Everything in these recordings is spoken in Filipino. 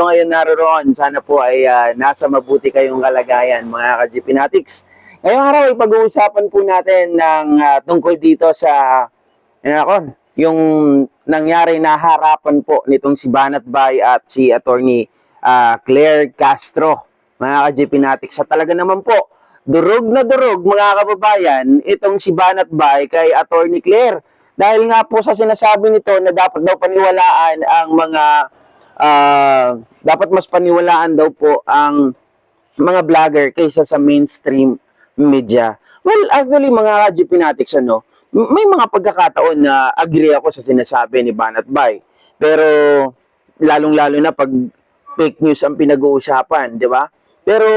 ngayon naroon, sana po ay nasa mabuti kayong kalagayan mga ka-GP Natics. Ngayong araw ay pag-uusapan po natin ng tungkol dito sa yung nangyari na harapan po nitong si Banat Bay at si Attorney Claire Castro, mga ka-GP Natics. Sa talaga naman po, durog na durog mga kababayan itong si Banat Bay kay Attorney Claire. Dahil nga po sa sinasabi nito na dapat daw paniwalaan ang mga dapat mas paniwalaan daw po ang mga vlogger kaysa sa mainstream media. Well, actually mga GP Natics, may mga pagkakataon na agree ako sa sinasabi ni Banat Bay. Pero lalong-lalo na pag fake news ang pinag-uusapan, di ba? Pero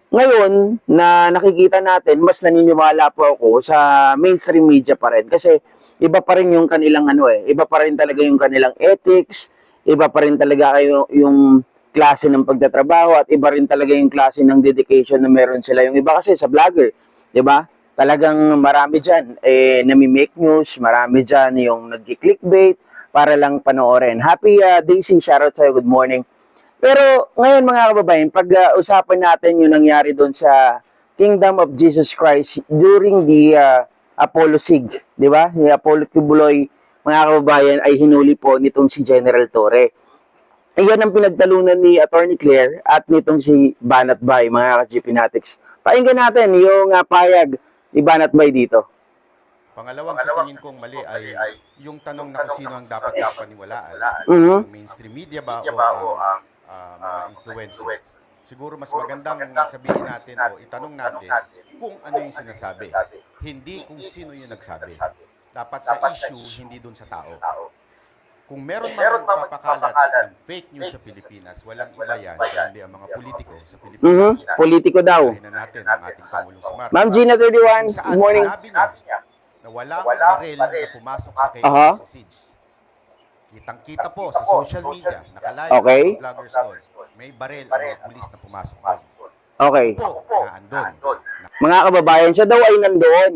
ngayon na nakikita natin, mas naniniwala po ako sa mainstream media pa rin kasi iba pa rin yung kanilang iba pa rin talaga yung kanilang ethics, iba pa rin talaga yung klase ng pagtatrabaho at iba rin talaga yung klase ng dedication na meron sila. Yung iba kasi sa vlogger, di ba? Talagang marami dyan, nami-make news, marami dyan yung nag-clickbait para lang panoorin. Happy Daisy, shoutout sa'yo, good morning. Pero ngayon mga kababayan, pag-usapan natin yung nangyari doon sa Kingdom of Jesus Christ during the Apollo SIG, di ba? Yung Apollo Kibuloy, mga kababayan, ay hinuli po nitong si General Torre. Iyan ang pinagtalunan ni Attorney Claire at nitong si Banat Bay, mga ka-GP Natics. Pakinggan natin yung payag ni Banat Bay dito. Pangalawang sa tingin kong mali ay yung tanong na kung sino ang dapat paniwalaan. Yung mainstream media ba o ang mga influencer? Siguro mas magandang sabihin natin o itanong natin kung ano yung sinasabi. Hindi kung sino yung nagsabi. Dapat sa issue, hindi dun sa tao. Kung meron man papakalat ng fake news sa Pilipinas, walang iba yan, hindi ang mga politiko sa Pilipinas. Politiko daw. Kahinan natin ang ating Pangulong si Marcos. Ma'am Gina 31, good morning. Sinabi niya na walang baril na pumasok sa KOJC Siege. Kitang-kita po sa social media, nakalive ang vloggers doon. May baril ang mga pulis na pumasok doon. Okay. Na andun. Mga kababayan, siya daw ay nandoon.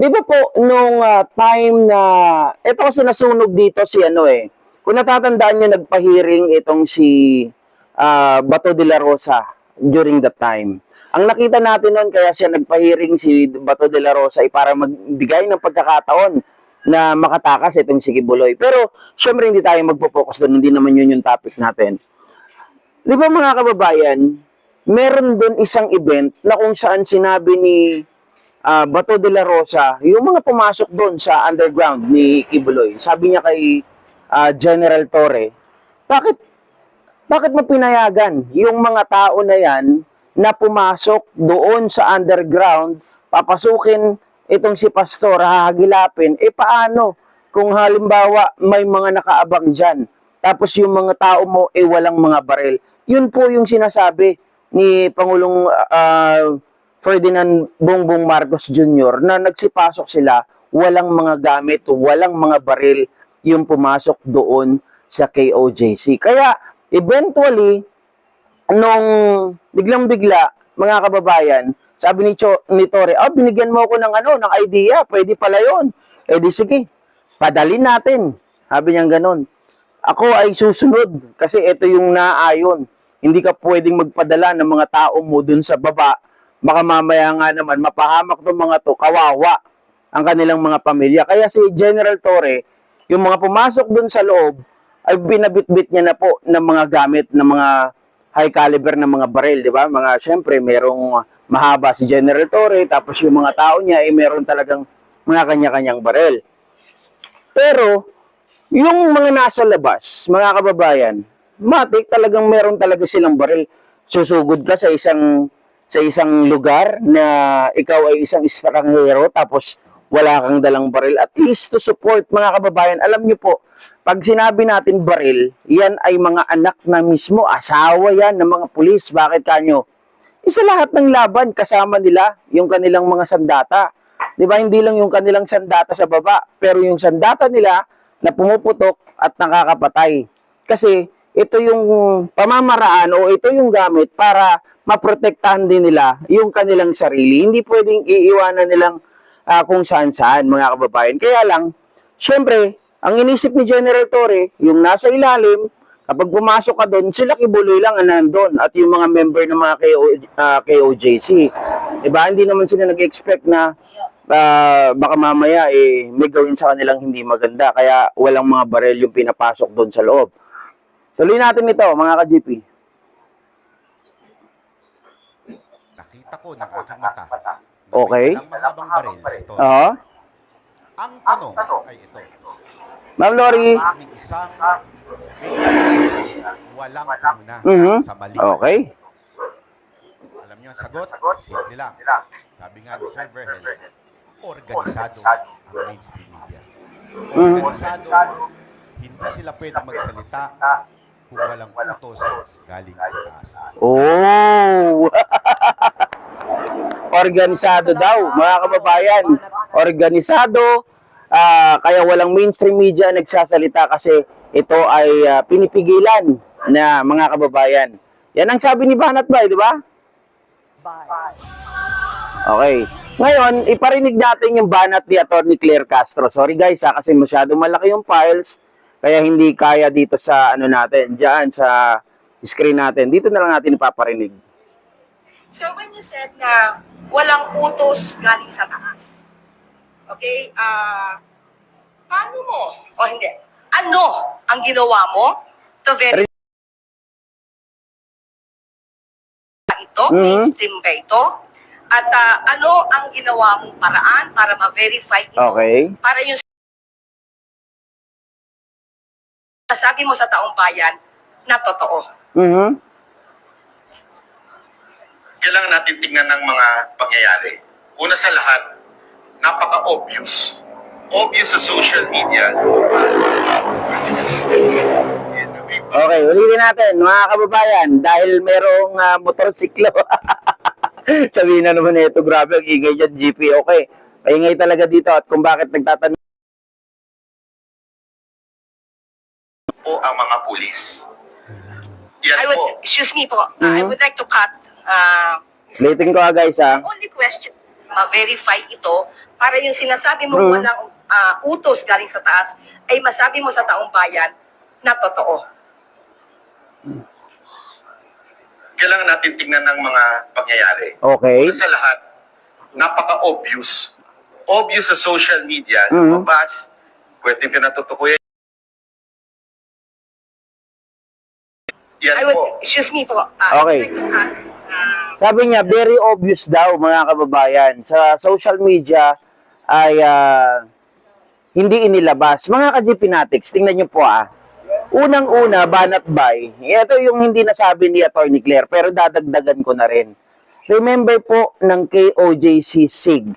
Di ba po, nung time na, ito kasi nasunog dito si kung natatandaan nyo, nagpahiring itong si Bato de la Rosa during that time. Ang nakita natin noon, kaya siya nagpahiring si Bato de la Rosa ay para magbigay ng pagkakataon na makatakas itong si Kibuloy. Pero, syempre hindi tayo magpo-focus doon, hindi naman yun yung topic natin. Di ba mga kababayan, meron doon isang event na kung saan sinabi ni Bato de la Rosa, yung mga pumasok doon sa underground ni Kibuloy, sabi niya kay General Torre, bakit mo pinayagan yung mga tao na yan na pumasok doon sa underground, papasukin itong si Pastor, hahagilapin, paano kung halimbawa may mga nakaabang dyan, tapos yung mga tao mo walang mga baril. Yun po yung sinasabi ni Pangulong Ferdinand Bongbong Marcos Jr. na nagsipasok sila, walang mga gamit, walang mga baril yung pumasok doon sa KOJC. Kaya eventually, nung biglang-bigla, mga kababayan, sabi ni Torre, binigyan mo ako ng idea, pwede pala yun. Di sige, padalin natin. Sabi niya ganun. Ako ay susunod kasi ito yung naayon. Hindi ka pwedeng magpadala ng mga tao mo dun sa baba. Baka mamaya nga naman, mapahamak ng mga to, kawawa ang kanilang mga pamilya. Kaya si General Torre, yung mga pumasok dun sa loob, ay binabitbit niya na po ng mga gamit, ng mga high caliber na mga baril, di ba? Syempre, merong mahaba si General Torre, tapos yung mga tao niya ay meron talagang mga kanya-kanyang baril. Pero, yung mga nasa labas, mga kababayan, matik talagang meron talaga silang baril. Susugod ka sa isang lugar na ikaw ay isang estranghero tapos wala kang dalang baril. At least to support, mga kababayan, alam niyo po, pag sinabi natin baril, yan ay mga anak na mismo, asawa yan ng mga pulis. Bakit kanyo? Isa lahat ng laban, kasama nila yung kanilang mga sandata. Di ba? Hindi lang yung kanilang sandata sa baba, pero yung sandata nila na pumuputok at nakakapatay. Kasi ito yung pamamaraan o ito yung gamit para maprotektahan din nila yung kanilang sarili. Hindi pwedeng iiwanan nilang kung saan-saan, mga kababayan. Kaya lang, syempre, ang inisip ni General Torre, yung nasa ilalim, Kapag pumasok ka doon, sila Kibuloy lang ang nandun at yung mga member ng mga KOJC. Diba? Hindi naman sila nag-expect na baka mamaya may gawin sa kanilang hindi maganda. Kaya walang mga barel yung pinapasok doon sa loob. Tuloy natin ito, mga ka-GP. Nakita ko ng aking mata na Okay. may dalang mahabang baril ito. Oo. Ang tanong ay ito. Ma'am Lori. Ni isang walang pumuna Mhm. sa mali. Okay. Alam niyo ang sagot? Simple lang. Sabi nga ni Sir Verhel, organisado ang mainstream media. Organisado, hindi sila pwedeng magsalita kung walang utos galing sa taas. Oh! Organisado daw, mga kababayan. Organisado, kaya walang mainstream media nagsasalita kasi ito ay pinipigilan na mga kababayan. Yan ang sabi ni Banat Bay, di ba? Okay. Ngayon, iparinig natin yung banat ni Atty. Claire Castro. Sorry guys, kasi masyadong malaki yung files, kaya hindi kaya dito sa ano natin, diyan sa screen natin. Dito na lang natin ipaparinig. So when you said na walang utos galing sa taas, okay, paano mo, o hindi, ano ang ginawa mo to verify ito, mainstream ba ito? At ano ang ginawa mong paraan para ma-verify ito? Okay. Para yung sabi mo sa taong bayan na totoo. Mhm. Kailangan natin tingnan ng mga pangyayari. Una sa lahat, napaka-obvious. Obvious sa social media. Okay, ulitin natin, mga kababayan, dahil merong motorsiklo. Sabihin na naman ito, grabe, ang ingay dyan, GP. Okay, maingay talaga dito at kung bakit nagtatanong. O ang mga pulis. Yan I would, po. excuse me po, I would like to cut Ulitin ko guys The only question, ma-verify ito para yung sinasabi mo walang utos galing sa taas ay masabi mo sa taong bayan na totoo. Kailangan natin tingnan ng mga pangyayari. Okay. Una sa lahat, napaka-obvious. Obvious sa social media. Mhm. Lumabas, pwede pinatutukuyan. Yan I would, po. excuse me po, Okay. I would like to cut Sabi niya, very obvious daw, mga kababayan. Sa social media ay hindi inilabas. Mga ka-GP Natics, tingnan niyo po Unang-una, Banat Bay. Ito yung hindi nasabi ni Atty. Claire, pero dadagdagan ko na rin. Remember po ng KOJC SIG.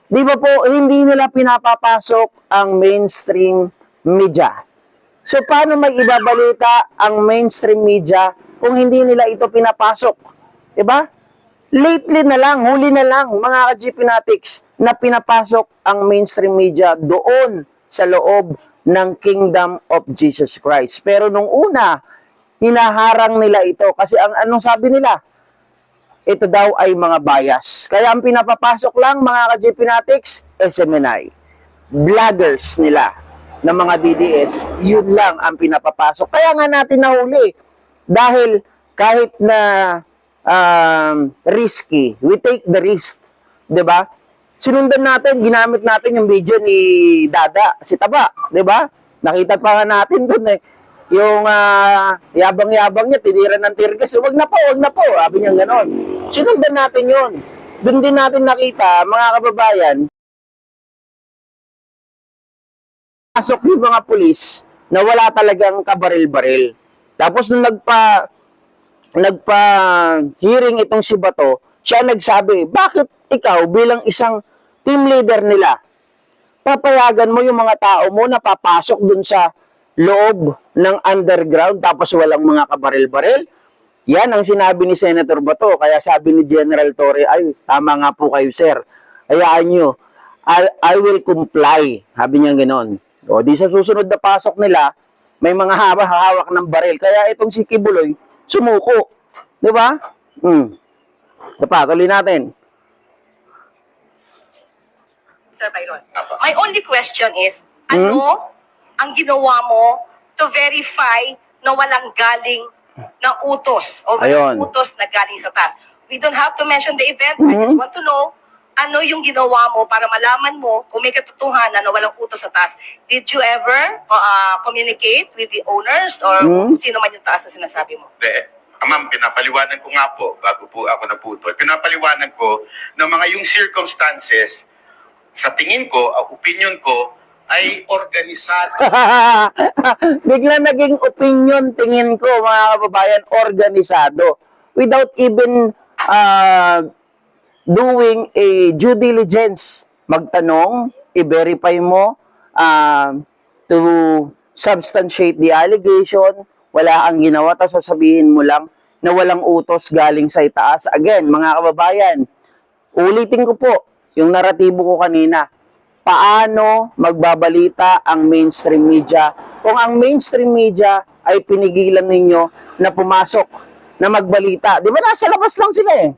Di ba po, hindi nila pinapapasok ang mainstream media. So, paano may ibabalita ang mainstream media kung hindi nila ito pinapasok? Diba? Lately na lang, huli na lang, mga ka-GP Natics, na pinapasok ang mainstream media doon sa loob ng Kingdom of Jesus Christ. Pero nung una, hinaharang nila ito kasi anong sabi nila? Ito daw ay mga bias. Kaya ang pinapapasok lang, mga ka-GP Natics, SMNI. Vloggers nila ng mga DDS, yun lang ang pinapapasok. Kaya nga natin nahuli. Dahil kahit na risky, we take the risk. 'Di ba? Sinundan natin, ginamit natin yung video ni Dada, si Taba. 'Di ba? Nakita pa nga natin doon yung yabang-yabang niya, tinira ng tear gas. Wag na po, sabi niya gano'n. Sinundan natin yun. Doon din natin nakita, mga kababayan, pasok yung mga pulis na wala talagang kabaril-baril. Tapos nung nagpa-hearing itong si Bato, siya nagsabi, bakit ikaw bilang isang team leader nila, papayagan mo yung mga tao mo na papasok dun sa loob ng underground tapos walang mga kabaril-baril? Yan ang sinabi ni Senator Bato. Kaya sabi ni General Torre, ay, tama nga po kayo, sir. Hayaan nyo, I will comply. Sabi niya gano'n. O, di sa susunod na pasok nila, may mga hawak ng baril. Kaya itong si Kibuloy, sumuko. Di ba? Tuloy natin. Sir Byron. My only question is, ano ang ginawa mo to verify na walang galing na utos o Ayun. walang utos na galing sa taas. We don't have to mention the event. I just want to know ano yung ginawa mo para malaman mo kung may katotohanan na walang utos sa taas. Did you ever communicate with the owners or kung sino man yung taas na sinasabi mo? Ma'am, pinapaliwanag ko nga po, bago po ako naputol, pinapaliwanag ko na mga yung circumstances, sa tingin ko, opinion ko, ay organisado. Bigla naging opinion, tingin ko, mga kababayan, organisado. Without even doing a due diligence. Magtanong, i-verify mo to substantiate the allegation. Wala kang ginawa, tapos sasabihin mo lang na walang utos galing sa itaas. Again, mga kababayan, ulitin ko po yung naratibo ko kanina. Paano magbabalita ang mainstream media kung ang mainstream media ay pinigilan ninyo na pumasok na magbalita? Di ba nasa labas lang sila eh?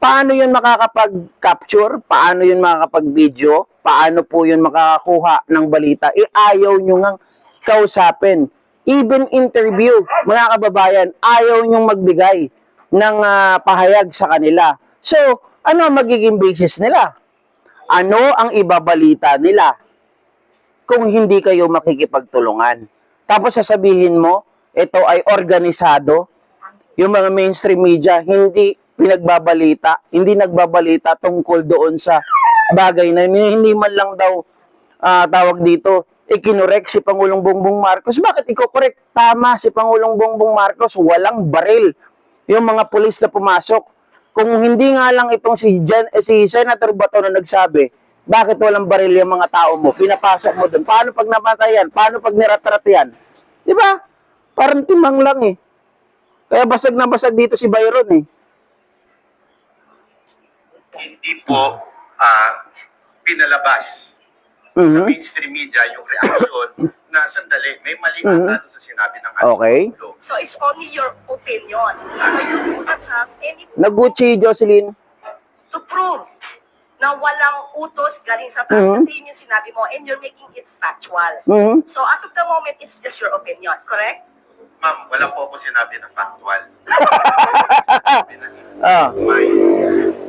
Paano yun makakapag-capture? Paano yun makakapag-video? Paano po yun makakakuha ng balita? Ayaw nyo ngang kausapin. Even interview, mga kababayan, ayaw nyong magbigay ng pahayag sa kanila. So, ano ang magiging basis nila? Ano ang ibabalita nila kung hindi kayo makikipagtulungan? Tapos sasabihin mo, ito ay organisado. Yung mga mainstream media, hindi pinagbabalita, hindi nagbabalita tungkol doon sa bagay na hindi man lang daw tawag dito, ikinorek si Pangulong Bongbong Marcos. Bakit iko-correct? Tama si Pangulong Bongbong Marcos, walang baril yung mga pulis na pumasok. Kung hindi nga lang itong si Senator Bato na nagsabi, bakit walang baril yung mga tao mo? Pinapasok mo doon. Paano pag namatayan? Paano pag niratrat yan? Di ba? Parang timang lang eh. Kaya basag na basag dito si Byron eh. Hindi po pinalabas sa mainstream media yung reaction na sandali, may mali ata doon sa sinabi ng ating Okay. Pangulo. So it's only your opinion. So you do not have any Naguchi, Jocelyn. to prove na walang utos galing sa taas kasi yun yung sinabi mo and you're making it factual. So as of the moment, it's just your opinion, correct? Ma'am, wala po ako sinabi na factual. Sinabi na may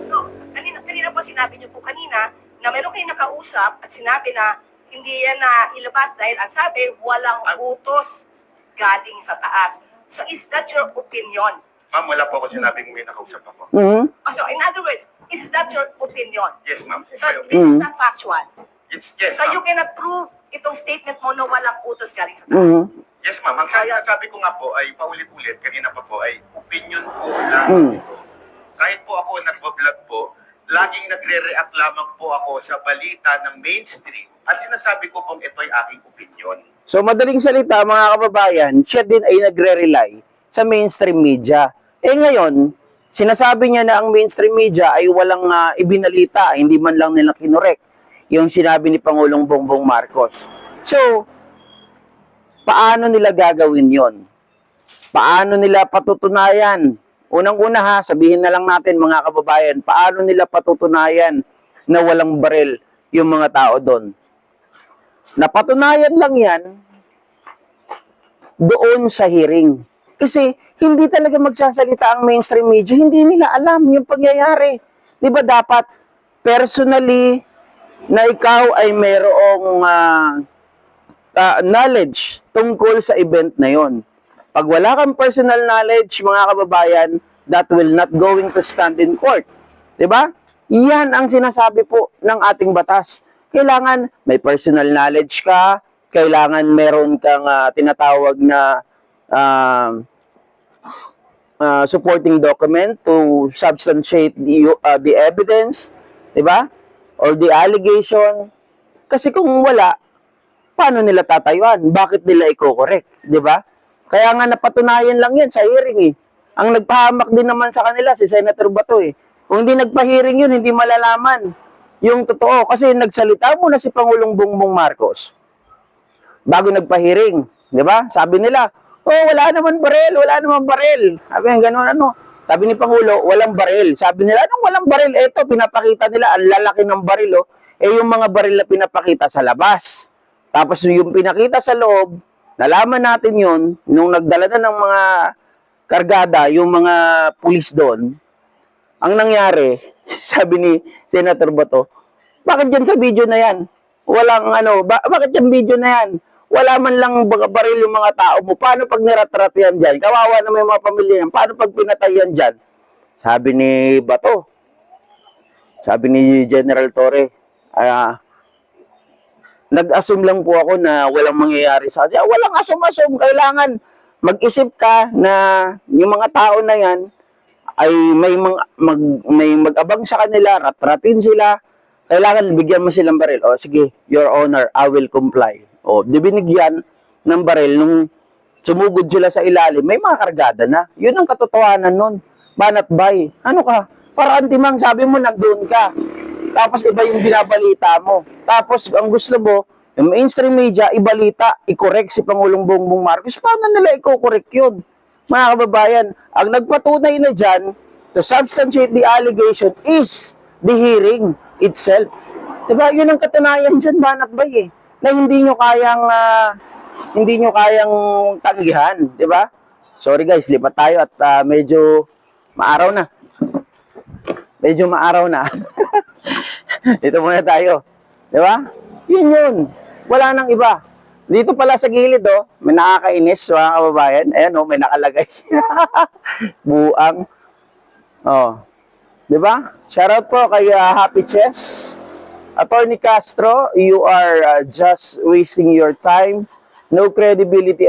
No, kanina po sinabi niyo po kanina na meron kayong nakausap at sinabi na hindi yan na ilabas dahil ang sabi, walang utos galing sa taas. So is that your opinion? Ma'am, wala po ako sinabing may nakausap ako. So in other words, is that your opinion? Yes, ma'am. So this is not factual. Yes, So you ma'am. cannot prove itong statement mo na walang utos galing sa taas. Yes, ma'am. Ang sabi ko nga po ay paulit-ulit, kanina pa po, ay opinion ko lang ito. Kahit po ako nagbablog po, laging nagre-react lamang po ako sa balita ng mainstream at sinasabi ko pong ito'y aking opinion. So, madaling salita, mga kababayan, siya din ay nagre-rely sa mainstream media. Eh ngayon, sinasabi niya na ang mainstream media ay walang ibinalita, hindi man lang nila kinorek yung sinabi ni Pangulong Bongbong Marcos. So, paano nila gagawin yon? Paano nila patutunayan? Unang-una ha, sabihin na lang natin mga kababayan, paano nila patutunayan na walang baril yung mga tao doon? Napatunayan lang yan doon sa hearing. Kasi hindi talaga magsasalita ang mainstream media, hindi nila alam yung pangyayari. Di ba dapat personally na ikaw ay mayroong knowledge tungkol sa event na yon. Pag wala kang personal knowledge, mga kababayan, that will not going to stand in court. Diba? Yan ang sinasabi po ng ating batas. Kailangan may personal knowledge ka, kailangan meron kang tinatawag na supporting document to substantiate the evidence, diba? Or the allegation. Kasi kung wala, paano nila tatayuan? Bakit nila i-correct? Diba? Kaya nga napatunayan lang yan sa hearing eh. Ang nagpahamak din naman sa kanila si Senator Bato eh. Kung hindi nagpa-hearing yun, hindi malalaman yung totoo. Kasi nagsalita muna si Pangulong Bongbong Marcos bago nagpa-hearing. Di ba? Sabi nila, oh, wala naman baril. Sabi nga, gano'n ano. Sabi ni Pangulo, walang baril. Sabi nila, anong walang baril? Eto, pinapakita nila, ang lalaki ng baril, oh. Eh, yung mga baril na pinapakita sa labas. Tapos yung pinakita sa loob, Nalaman natin yun nung nagdala na ng mga kargada, yung mga pulis doon. Ang nangyari, sabi ni Senator Bato, bakit dyan sa video na yan? Walang bakit yung video na yan? Wala man lang baril yung mga tao mo. Paano pag niratrat yan dyan? Kawawa na may mga pamilya yan. Paano pag pinatay yan dyan? Sabi ni Bato. Sabi ni General Torre, nag-assume lang po ako na walang mangyayari sa atin. Walang assume-assume. Kailangan mag-isip ka na yung mga tao na yan ay may mag-abang sa kanila, ratratin sila. Kailangan bigyan mo silang baril. O sige, Your Honor, I will comply. O, di binigyan ng baril nung sumugod sila sa ilalim. May mga kargada na. Yun ang katotohanan nun. Banat bay. Ano ka? Para antimang sabi mo nandun ka. Tapos iba yung binabalita mo. Tapos ang gusto mo, yung mainstream media, ibalita, i-correct si Pangulong Bongbong Marcos. Paano nila i-correct yun? Mga kababayan, ang nagpatunay na dyan to substantiate the allegation is the hearing itself. Diba? Yun ang katunayan dyan, Banat Bay, na hindi nyo kayang tanggihan. Diba? Sorry guys, lipat tayo at medyo maaraw na. Medyo maaraw na. Dito muna tayo. Diba? Yun. Wala nang iba. Dito pala sa gilid, may nakakainis, mga kababayan. Ayan, may nakalagay. Buang. Diba? Shoutout po kay Happy Chess. Attorney Castro, you are just wasting your time. No credibility